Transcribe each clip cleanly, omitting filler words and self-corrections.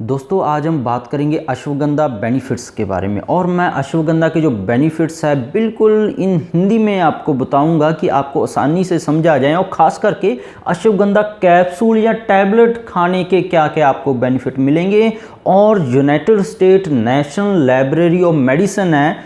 दोस्तों आज हम बात करेंगे अश्वगंधा बेनिफिट्स के बारे में। और मैं अश्वगंधा के जो बेनिफिट्स है बिल्कुल इन हिंदी में आपको बताऊंगा कि आपको आसानी से समझ आ जाए। और ख़ास करके अश्वगंधा कैप्सूल या टैबलेट खाने के क्या क्या आपको बेनिफिट मिलेंगे। और United state national library of medicine है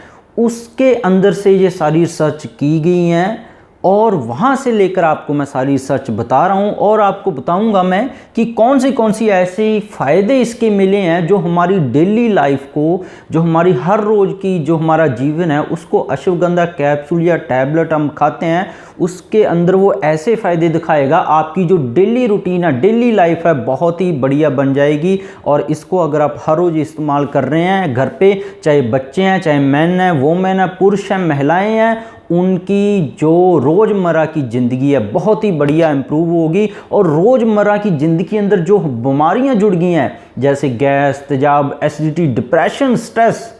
उसके अंदर से ये सारी रिसर्च की गई हैं और वहाँ से लेकर आपको मैं सारी रिसर्च बता रहा हूँ। और आपको बताऊँगा मैं कि कौन सी ऐसे फ़ायदे इसके मिले हैं जो हमारी डेली लाइफ को, जो हमारी हर रोज़ की जो हमारा जीवन है उसको अश्वगंधा कैप्सूल या टैबलेट हम खाते हैं उसके अंदर वो ऐसे फ़ायदे दिखाएगा। आपकी जो डेली रूटीन है, डेली लाइफ है, बहुत ही बढ़िया बन जाएगी। और इसको अगर आप हर रोज़ इस्तेमाल कर रहे हैं घर पे, चाहे बच्चे हैं, चाहे मैन हैं, वोमेन है, पुरुष हैं, महिलाएँ हैं, उनकी जो रोज़मर्रा की ज़िंदगी है बहुत ही बढ़िया इम्प्रूव होगी। और रोज़मर्रा की ज़िंदगी के अंदर जो बीमारियां जुड़ गई हैं जैसे गैस, तेजाब, एसिडिटी, डिप्रेशन, स्ट्रेस,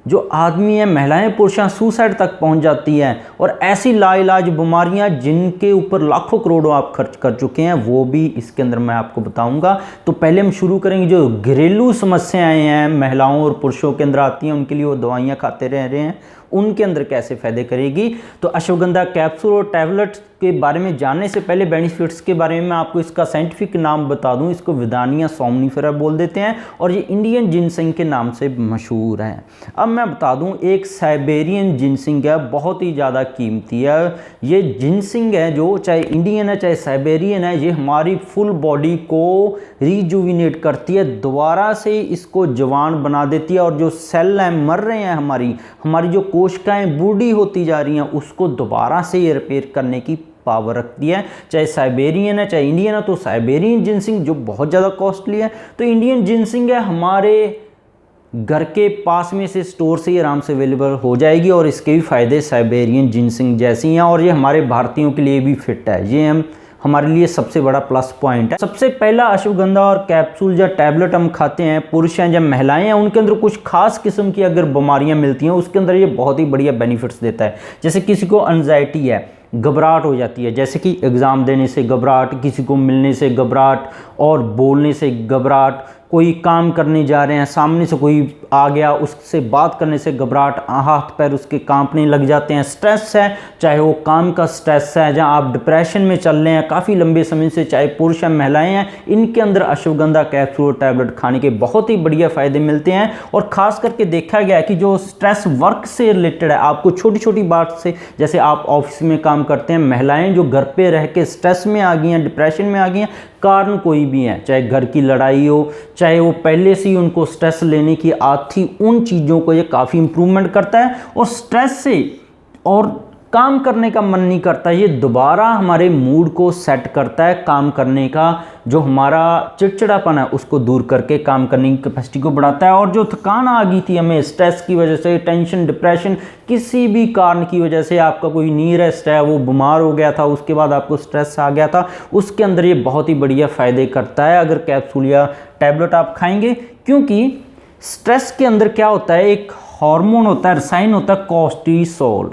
जो आदमी है, महिलाएं, पुरुष सुसाइड तक पहुंच जाती हैं और ऐसी लाइलाज बीमारियां जिनके ऊपर लाखों करोड़ों आप खर्च कर चुके हैं वो भी इसके अंदर मैं आपको बताऊंगा। तो पहले हम शुरू करेंगे जो घरेलू समस्याएं हैं महिलाओं और पुरुषों के अंदर आती हैं, उनके लिए वो दवाइयाँ खाते रह रहे हैं, उनके अंदर कैसे फ़ायदे करेगी। तो अश्वगंधा कैप्सूल और टैबलेट के बारे में जानने से पहले बेनिफिट्स के बारे में मैं आपको इसका साइंटिफिक नाम बता दूं। इसको विदानिया सोमनिफेरा बोल देते हैं और ये इंडियन जिनसिंग के नाम से मशहूर है। अब मैं बता दूं एक साइबेरियन जिनसिंग है, बहुत ही ज़्यादा कीमती है। ये जिनसिंग है जो चाहे इंडियन है चाहे साइबेरियन है, ये हमारी फुल बॉडी को रिजुविनेट करती है, दोबारा से इसको जवान बना देती है। और जो सेल हैं मर रहे हैं, हमारी जो कोशिकाएं बूढ़ी होती जा रही हैं उसको दोबारा से ये रिपेयर करने की पावर रखती है। चाहे साइबेरियन है चाहे इंडियन है, तो साइबेरियन जिनसिंग जो बहुत ज़्यादा कॉस्टली है, तो इंडियन जिनसिंग है हमारे घर के पास में से स्टोर से ही आराम से अवेलेबल हो जाएगी। और इसके भी फ़ायदे साइबेरियन जिनसिंग जैसी हैं और ये हमारे भारतीयों के लिए भी फिट है। ये हमारे लिए सबसे बड़ा प्लस पॉइंट है। सबसे पहला अश्वगंधा और कैप्सूल या टैबलेट हम खाते हैं, पुरुष हैं या महिलाएं हैं, उनके अंदर कुछ खास किस्म की अगर बीमारियां मिलती हैं उसके अंदर ये बहुत ही बढ़िया बेनिफिट्स देता है। जैसे किसी को एंजाइटी है, घबराहट हो जाती है, जैसे कि एग्ज़ाम देने से घबराहट, किसी को मिलने से घबराहट और बोलने से घबराहट, कोई काम करने जा रहे हैं सामने से कोई आ गया उससे बात करने से घबराहट, हाथ पैर उसके कांपने लग जाते हैं। स्ट्रेस है, चाहे वो काम का स्ट्रेस है, जहां आप डिप्रेशन में चल रहे हैं काफ़ी लंबे समय से, चाहे पुरुष हैं महिलाएं हैं, इनके अंदर अश्वगंधा कैप्सूल टैबलेट खाने के बहुत ही बढ़िया फ़ायदे मिलते हैं। और ख़ास करके देखा गया है कि जो स्ट्रेस वर्क से रिलेटेड है, आपको छोटी छोटी बात से, जैसे आप ऑफिस में काम करते हैं, महिलाएं जो घर पे रह के स्ट्रेस में आ गई हैं, डिप्रेशन में आ गई हैं, कारण कोई भी है, चाहे घर की लड़ाई हो, चाहे वो पहले से ही उनको स्ट्रेस लेने की आदत थी, उन चीज़ों को ये काफ़ी इंप्रूवमेंट करता है। और स्ट्रेस से और काम करने का मन नहीं करता, ये दोबारा हमारे मूड को सेट करता है, काम करने का जो हमारा चिड़चिड़ापन है उसको दूर करके काम करने की कैपेसिटी को बढ़ाता है। और जो थकान आ गई थी हमें स्ट्रेस की वजह से, टेंशन, डिप्रेशन, किसी भी कारण की वजह से, आपका कोई नीयरेस्ट है वो बीमार हो गया था, उसके बाद आपको स्ट्रेस आ गया था, उसके अंदर ये बहुत ही बढ़िया फ़ायदे करता है अगर कैप्सूल या टैबलेट आप खाएंगे। क्योंकि स्ट्रेस के अंदर क्या होता है, एक हार्मोन होता है, रसायन होता है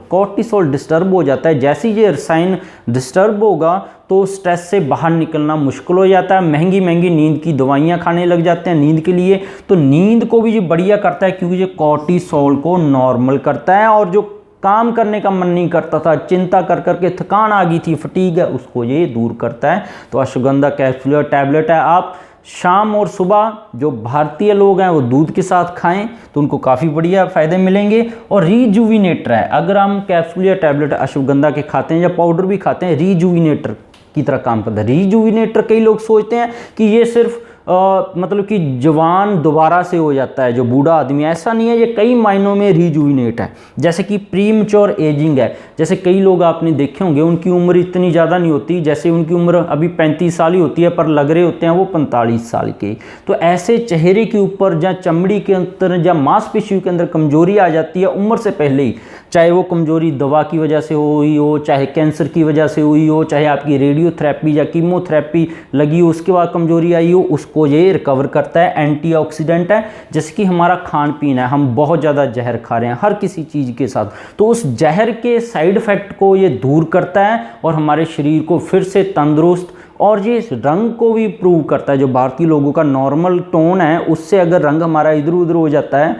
कोर्टिसोल डिस्टर्ब हो जाता है। जैसे ये रसायन डिस्टर्ब होगा तो स्ट्रेस से बाहर निकलना मुश्किल हो जाता है, महंगी महंगी नींद की दवाइयाँ खाने लग जाते हैं नींद के लिए। तो नींद को भी ये बढ़िया करता है क्योंकि ये कोर्टिसोल को नॉर्मल करता है। और जो काम करने का मन नहीं करता था, चिंता कर करके थकान आ गई थी, फटीग है, उसको ये दूर करता है। तो अश्वगंधा कैप्सूल टैबलेट है, आप शाम और सुबह जो भारतीय लोग हैं वो दूध के साथ खाएं तो उनको काफ़ी बढ़िया फ़ायदे मिलेंगे। और रिजुविनेटर है, अगर हम कैप्सूल या टैबलेट अश्वगंधा के खाते हैं या पाउडर भी खाते हैं, रिजुविनेटर की तरह काम करता है। रिजुविनेटर कई लोग सोचते हैं कि ये सिर्फ मतलब कि जवान दोबारा से हो जाता है जो बूढ़ा आदमी, ऐसा नहीं है, ये कई मायनों में रिजुविनेट है। जैसे कि प्रीमच्योर एजिंग है, जैसे कई लोग आपने देखे होंगे उनकी उम्र इतनी ज़्यादा नहीं होती, जैसे उनकी उम्र अभी 35 साल ही होती है पर लग रहे होते हैं वो 45 साल के। तो ऐसे चेहरे के ऊपर या चमड़ी के अंदर या मांसपेशियों के अंदर कमजोरी आ जाती है उम्र से पहले ही, चाहे वो कमजोरी दवा की वजह से हुई हो, चाहे कैंसर की वजह से हुई हो, चाहे आपकी रेडियोथेरेपी या कीमोथेरेपी लगी हो उसके बाद कमजोरी आई हो, उसको ये रिकवर करता है। एंटीऑक्सीडेंट है, जैसे कि हमारा खान पीन है, हम बहुत ज़्यादा जहर खा रहे हैं हर किसी चीज़ के साथ, तो उस जहर के साइड इफ़ेक्ट को ये दूर करता है और हमारे शरीर को फिर से तंदुरुस्त और ये रंग को भी इम्प्रूव करता है। जो भारतीय लोगों का नॉर्मल टोन है उससे अगर रंग हमारा इधर उधर हो जाता है,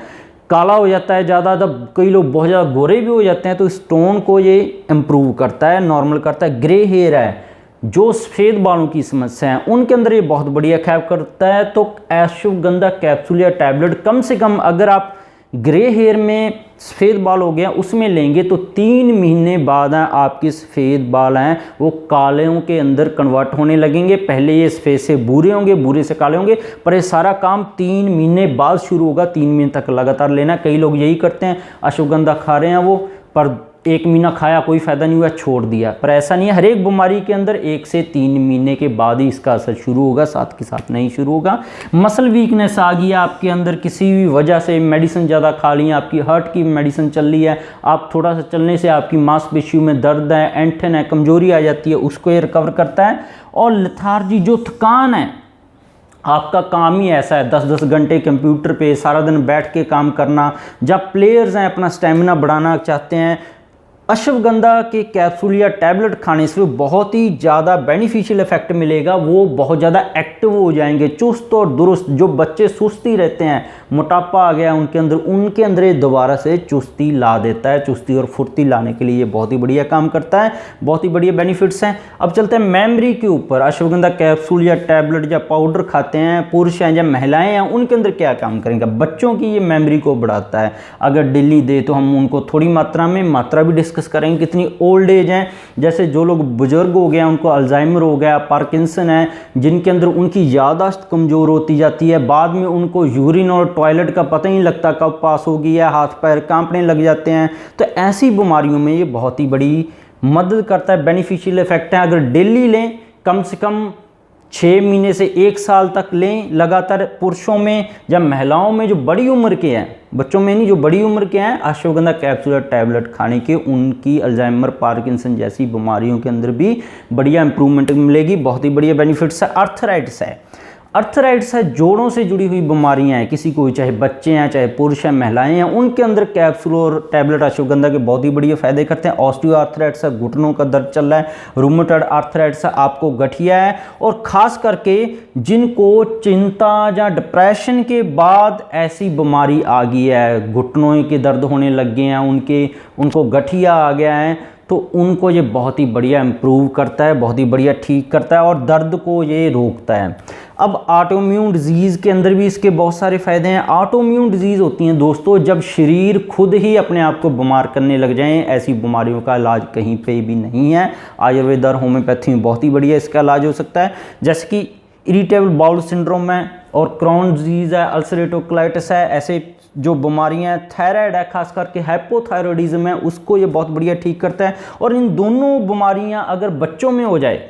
काला हो जाता है ज़्यादा, तब कई लोग बहुत ज़्यादा गोरे भी हो जाते हैं, तो इस टोन को ये इम्प्रूव करता है, नॉर्मल करता है। ग्रे हेयर है, जो सफ़ेद बालों की समस्या है उनके अंदर ये बहुत बढ़िया काम करता है। तो अश्वगंधा कैप्सूल या टैबलेट कम से कम अगर आप ग्रे हेयर में सफ़ेद बाल हो गया उसमें लेंगे तो 3 महीने बाद आपके सफ़ेद बाल हैं वो कालों के अंदर कन्वर्ट होने लगेंगे। पहले ये सफ़ेद से भूरे होंगे, भूरे से काले होंगे, पर ये सारा काम 3 महीने बाद शुरू होगा। 3 महीने तक लगातार लेना। कई लोग यही करते हैं, अश्वगंधा खा रहे हैं वो, पर 1 महीना खाया कोई फ़ायदा नहीं हुआ, छोड़ दिया। पर ऐसा नहीं है, हर एक बीमारी के अंदर 1 से 3 महीने के बाद ही इसका असर शुरू होगा, साथ के साथ नहीं शुरू होगा। मसल वीकनेस आ गई आपके अंदर, किसी भी वजह से मेडिसिन ज़्यादा खा ली है, आपकी हार्ट की मेडिसिन चल रही है, आप थोड़ा सा चलने से आपकी मांसपेशियों में दर्द है, ऐंठन है, कमजोरी आ जाती है, उसको ये रिकवर करता है। और लेथार्जी, जो थकान है, आपका काम ही ऐसा है 10-10 घंटे कंप्यूटर पे सारा दिन बैठ के काम करना, जब प्लेयर्स हैं अपना स्टेमिना बढ़ाना चाहते हैं, अश्वगंधा के कैप्सूल या टैबलेट खाने से बहुत ही ज़्यादा बेनिफिशियल इफेक्ट मिलेगा। वो बहुत ज़्यादा एक्टिव हो जाएंगे, चुस्त और दुरुस्त। जो बच्चे सुस्ती रहते हैं, मोटापा आ गया उनके अंदर ये दोबारा से चुस्ती ला देता है। चुस्ती और फुर्ती लाने के लिए ये बहुत ही बढ़िया काम करता है, बहुत ही बढ़िया बेनिफिट्स हैं। अब चलते हैं मेमोरी के ऊपर। अश्वगंधा कैप्सूल या टैबलेट या पाउडर खाते हैं पुरुष हैं या महिलाएं हैं, उनके अंदर क्या काम करेंगे? बच्चों की ये मेमोरी को बढ़ाता है। अगर डेली दे तो हम उनको थोड़ी मात्रा में, मात्रा भी डिस्कस करेंगे। कितनी ओल्ड एज हैं, जैसे जो लोग बुजुर्ग हो गए हैं, उनको अल्जाइमर हो गया, पार्किंसन है, जिनके अंदर उनकी याददाश्त कमज़ोर होती जाती है, बाद में उनको यूरिन और टॉयलेट का पता ही नहीं लगता कब पास हो गया, हाथ पैर कांपने लग जाते हैं, तो ऐसी बीमारियों में ये बहुत ही बड़ी मदद करता है, बेनिफिशियल इफेक्ट है। अगर डेली लें, कम से कम 6 महीने से 1 साल तक लें लगातार, पुरुषों में या महिलाओं में जो बड़ी उम्र के हैं, बच्चों में नहीं, जो बड़ी उम्र के हैं, अश्वगंधा कैप्सूल या टैबलेट खाने के उनकी अल्जाइमर, पार्किंसन जैसी बीमारियों के अंदर भी बढ़िया इंप्रूवमेंट मिलेगी। बहुत ही बढ़िया बेनिफिट्स है। अर्थराइटिस है, अर्थराइटिस है, जोड़ों से जुड़ी हुई बीमारियां हैं, किसी को चाहे बच्चे हैं, चाहे पुरुष हैं, महिलाएं हैं, उनके अंदर कैप्सूल और टैबलेट अश्वगंधा के बहुत ही बढ़िया फायदे करते हैं। ऑस्टियोआर्थराइटिस है, घुटनों का दर्द चल रहा है, रूमेटॉइड आर्थराइटिस है, आपको गठिया है, और खास करके जिनको चिंता या डिप्रेशन के बाद ऐसी बीमारी आ गई है, घुटनों के दर्द होने लग गए हैं, उनको गठिया आ गया है, तो उनको ये बहुत ही बढ़िया इम्प्रूव करता है, बहुत ही बढ़िया ठीक करता है और दर्द को ये रोकता है। अब ऑटोइम्यून डिजीज़ के अंदर भी इसके बहुत सारे फ़ायदे हैं। ऑटोइम्यून डिजीज़ होती हैं दोस्तों जब शरीर खुद ही अपने आप को बीमार करने लग जाएं। ऐसी बीमारियों का इलाज कहीं पे भी नहीं है। आयुर्वेद और होम्योपैथी में बहुत ही बढ़िया इसका इलाज हो सकता है, जैसे कि इरिटेबल बाउल सिंड्रोम है और क्रॉन डिजीज़ है, अल्सरेटिव कोलाइटिस है, ऐसे जो बीमारियां हैं, थायराइड है, खास करके हाइपोथायरॉयडिज्म है, उसको ये बहुत बढ़िया ठीक करता है। और इन दोनों बीमारियां अगर बच्चों में हो जाए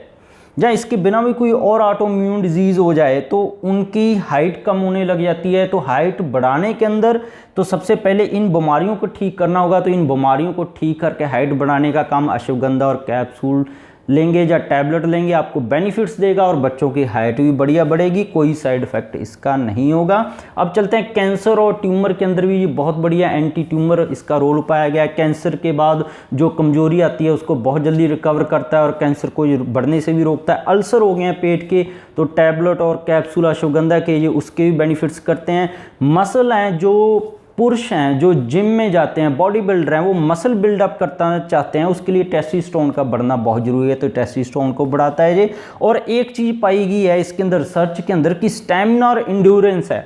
या इसके बिना भी कोई और ऑटोइम्यून डिजीज़ हो जाए तो उनकी हाइट कम होने लग जाती है। तो हाइट बढ़ाने के अंदर तो सबसे पहले इन बीमारियों को ठीक करना होगा। तो इन बीमारियों को ठीक करके हाइट बढ़ाने का काम अश्वगंधा और कैप्सूल लेंगे या टैबलेट लेंगे, आपको बेनिफिट्स देगा और बच्चों की हाइट भी बढ़िया बढ़ेगी, कोई साइड इफेक्ट इसका नहीं होगा। अब चलते हैं कैंसर और ट्यूमर के अंदर भी ये बहुत बढ़िया एंटी ट्यूमर इसका रोल पाया गया है। कैंसर के बाद जो कमजोरी आती है उसको बहुत जल्दी रिकवर करता है और कैंसर को बढ़ने से भी रोकता है। अल्सर हो गए हैं पेट के, तो टैबलेट और कैप्सूल अश्वगंधा के ये उसके भी बेनिफिट्स करते हैं। मसल हैं, जो पुरुष हैं जो जिम में जाते हैं, बॉडी बिल्डर हैं, वो मसल बिल्डअप करना चाहते हैं, उसके लिए टेस्टोस्टेरोन का बढ़ना बहुत जरूरी है, तो टेस्टोस्टेरोन को बढ़ाता है ये। और एक चीज़ पाई गई है इसके अंदर रिसर्च के अंदर कि स्टैमिना और इंड्योरेंस है।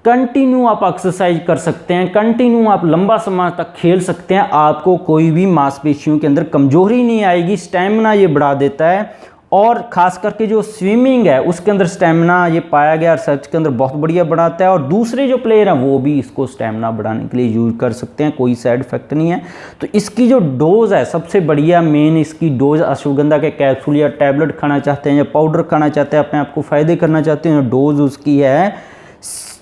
कंटिन्यू आप एक्सरसाइज कर सकते हैं, कंटिन्यू आप लंबा समय तक खेल सकते हैं, आपको कोई भी मांसपेशियों के अंदर कमजोरी नहीं आएगी। स्टैमिना ये बढ़ा देता है और ख़ास करके जो स्विमिंग है उसके अंदर स्टैमिना ये पाया गया रिसर्च के अंदर बहुत बढ़िया बढ़ाता है। और दूसरे जो प्लेयर हैं वो भी इसको स्टैमिना बढ़ाने के लिए यूज़ कर सकते हैं, कोई साइड इफेक्ट नहीं है। तो इसकी जो डोज है सबसे बढ़िया मेन इसकी डोज, अश्वगंधा के कैप्सूल या टैबलेट खाना चाहते हैं या पाउडर खाना चाहते हैं, अपने आप को फ़ायदे करना चाहते हैं, डोज उसकी है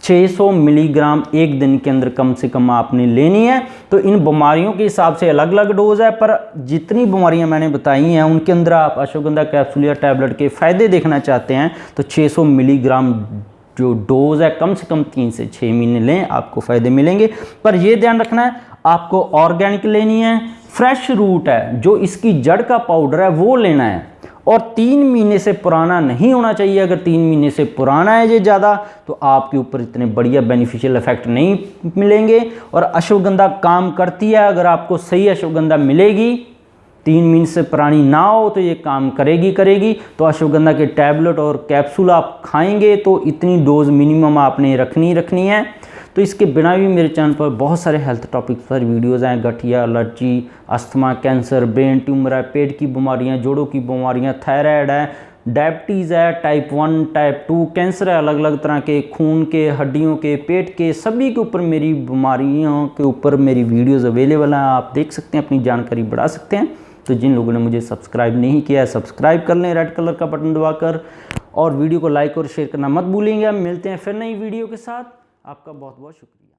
600 मिलीग्राम एक दिन के अंदर कम से कम आपने लेनी है। तो इन बीमारियों के हिसाब से अलग अलग डोज है, पर जितनी बीमारियां मैंने बताई हैं उनके अंदर आप अश्वगंधा कैप्सूल या टैबलेट के फ़ायदे देखना चाहते हैं तो 600 मिलीग्राम जो डोज है कम से कम 3 से 6 महीने लें, आपको फ़ायदे मिलेंगे। पर यह ध्यान रखना है आपको ऑर्गेनिक लेनी है, फ्रेश रूट है जो इसकी जड़ का पाउडर है वो लेना है। और 3 महीने से पुराना नहीं होना चाहिए। अगर 3 महीने से पुराना है ये ज़्यादा तो आपके ऊपर इतने बढ़िया बेनिफिशियल इफेक्ट नहीं मिलेंगे। और अश्वगंधा काम करती है, अगर आपको सही अश्वगंधा मिलेगी 3 महीने से पुरानी ना हो तो ये काम करेगी। तो अश्वगंधा के टैबलेट और कैप्सूल आप खाएंगे तो इतनी डोज मिनिमम आपने रखनी है। तो इसके बिना भी मेरे चैनल पर बहुत सारे हेल्थ टॉपिक्स पर वीडियोज़ हैं, गठिया, allergy, asthma, cancer, brain tumour है, पेट की बीमारियां, जोड़ों की बीमारियां, थायराइड है, डायबिटीज़ है, टाइप 1 टाइप 2 कैंसर है, अलग अलग तरह के खून के, हड्डियों के, पेट के, सभी के ऊपर मेरी बीमारियों के ऊपर मेरी वीडियोज़ अवेलेबल हैं। आप देख सकते हैं, अपनी जानकारी बढ़ा सकते हैं। तो जिन लोगों ने मुझे सब्सक्राइब नहीं किया है सब्सक्राइब कर लें रेड कलर का बटन दबाकर, और वीडियो को लाइक और शेयर करना मत भूलिएगा। मिलते हैं फिर नई वीडियो के साथ। आपका बहुत बहुत शुक्रिया।